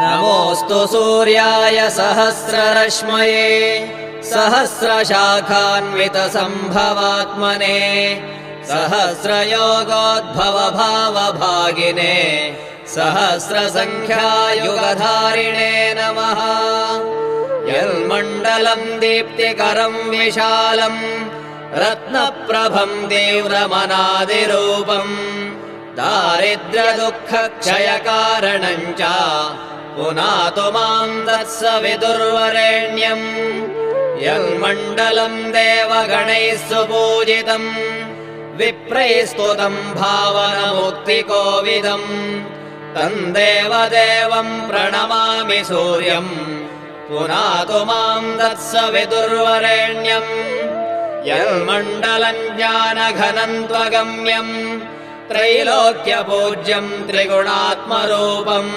नमोऽस्तु सूर्याय सहस्ररश्मये सहस्रशाखान्वितसम्भवात्मने सहस्रयोगोद्भवभावभागिने सहस्रसङ्ख्यायुगधारिणे नमः। यन्मण्डलम् दीप्तिकरम् विशालम् रत्नप्रभम् तीव्रमनादिरूपम् दारिद्र्यदुःखक्षयकारणम् च पुनातु माम् तत्सवितुर्वरेण्यम्। यन्मण्डलम् देवगणैः सुपूजितम् विप्रैस्तुतम् भावनमुक्तिकोविदम् तम् देवदेवम् प्रणमामि सूर्यम् पुनातु माम् तत्सवितुर्वरेण्यम्। यन्मण्डलम् ज्ञानघनम् त्वगम्यम् त्रैलोक्यपूज्यम् त्रिगुणात्मरूपम्